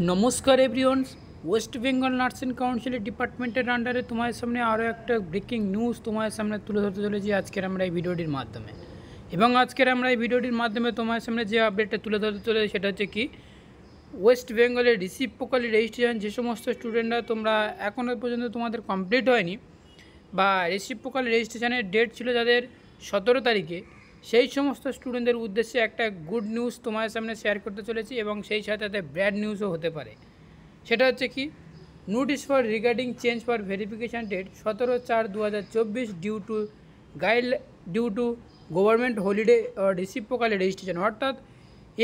নমস্কার everyone's. West Bengal nursing কাউন্সিলের ডিপার্টমেন্টের আন্ডারে তোমার সামনে আরও একটা ব্রেকিং নিউজ তোমার সামনে তুলে ধরতে চলেছি আজকের আমরা এই ভিডিওটির মাধ্যমে। এবং আজকের আমরা এই ভিডিওটির মাধ্যমে তোমার সামনে যে আপডেটটা তুলে ধরতে চলেছি সেটা হচ্ছে কি, ওয়েস্ট বেঙ্গলের রিসিপ্রোকালি রেজিস্ট্রেশন যে সমস্ত স্টুডেন্টরা তোমরা এখনও পর্যন্ত তোমাদের কমপ্লিট হয়নি বা রিসিপ্রোকালি রেজিস্ট্রেশনের ডেট ছিল যাদের 17 তারিখে, সেই সমস্ত স্টুডেন্টদের উদ্দেশ্যে একটা গুড নিউজ তোমার সামনে শেয়ার করতে চলেছি এবং সেই সাথে সাথে ব্যাড নিউজও হতে পারে। সেটা হচ্ছে কি, notice for regarding change for verification date 17/4/2024 due to government holiday reciprocally registration. অর্থাৎ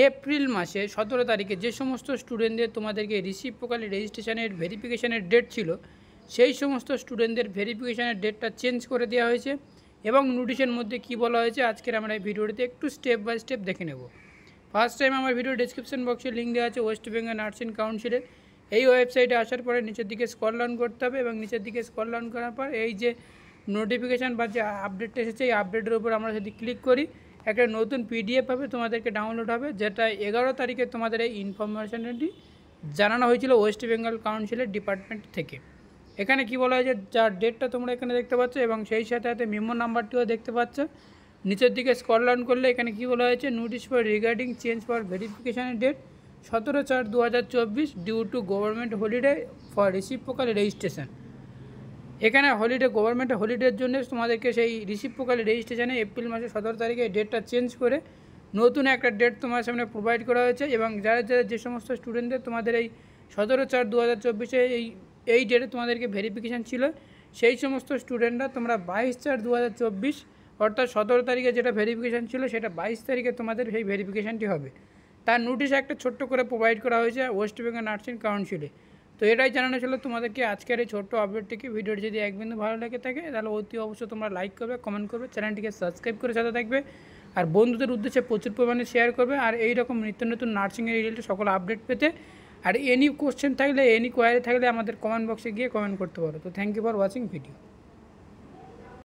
এপ্রিল মাসে 17 তারিখে যে সমস্ত স্টুডেন্টদের তোমাদেরকে রিসিপ্রোকালি রেজিস্ট্রেশনের ভেরিফিকেশানের ডেট ছিল, সেই সমস্ত স্টুডেন্টদের ভেরিফিকেশানের ডেটটা চেঞ্জ করে দেওয়া হয়েছে। এবং নোটিশের মধ্যে কি বলা হয়েছে আজকের আমরা এই ভিডিওটিতে একটু স্টেপ বাই স্টেপ দেখে নেব। ফার্স্ট টাইম আমার ভিডিও ডেসক্রিপশন বক্সে লিঙ্ক দেওয়া আছে ওয়েস্ট বেঙ্গল নার্সিং কাউন্সিলের। এই ওয়েবসাইটে আসার পরে নিচের দিকে স্ক্রল ডাউন করতে হবে এবং নিচের দিকে স্ক্রল ডাউন করার পর এই যে নোটিফিকেশান বা যে আপডেটটা এসেছে এই আপডেটের উপর আমরা যদি ক্লিক করি, একটা নতুন পিডিএফ হবে তোমাদেরকে ডাউনলোড হবে, যেটা 11 তারিখে তোমাদের এই ইনফরমেশনটি জানানো হয়েছিল ওয়েস্ট বেঙ্গল কাউন্সিলের ডিপার্টমেন্ট থেকে। এখানে কি বলা হয়েছে, যার ডেটটা তোমরা এখানে দেখতে পাচ্ছ এবং সেই সাথে সাথে মেমো নাম্বারটিও দেখতে পাচ্ছ। নিচের দিকে স্ক্রল ডাউন করলে এখানে কি বলা হয়েছে, notice for regarding change for ভেরিফিকেশানের date 17/4/2024 due to government holiday for reciprocally registration. এখানে হলিডে, গভর্নমেন্ট হলিডের জন্য তোমাদেরকে সেই রিসিপ্রোকালি রেজিস্ট্রেশনে এপ্রিল মাসের 17 তারিখে ডেটটা চেঞ্জ করে নতুন একটা ডেট তোমার সামনে প্রোভাইড করা হয়েছে। এবং যারা যে সমস্ত স্টুডেন্টদের তোমাদের এই 17/4/2024 এই ডেটে তোমাদেরকে ভেরিফিকেশান ছিল, সেই সমস্ত স্টুডেন্টরা তোমরা 22/4/2024 অর্থাৎ 17 তারিখে যেটা ভেরিফিকেশান ছিল সেটা 22 তারিখে তোমাদের সেই ভেরিফিকেশানটি হবে। তার নোটিশ একটা ছোট্ট করে প্রোভাইড করা হয়েছে ওয়েস্ট বেঙ্গল নার্সিং কাউন্সিলে। তো এটাই জানানো ছিল তোমাদেরকে আজকের এই ছোট্ট আপডেট থেকে। ভিডিওটি যদি এক বিন্দু ভালো লাগে থাকে তাহলে অতি অবশ্যই তোমরা লাইক করবে, কমেন্ট করবে, চ্যানেলটিকে সাবস্ক্রাইব করে সাথে থাকবে আর বন্ধুদের উদ্দেশ্যে প্রচুর পরিমাণে শেয়ার করবে। আর এই রকম নিত্য নতুন নার্সিংয়ের রিলেটেড সকল আপডেট পেতে আর এনি কোশ্চেন থাকলে, এনি কোয়ারি থাকলে আমাদের কমেন্ট বক্সে গিয়ে কমেন্ট করতে পারো। তো thank you for watching video.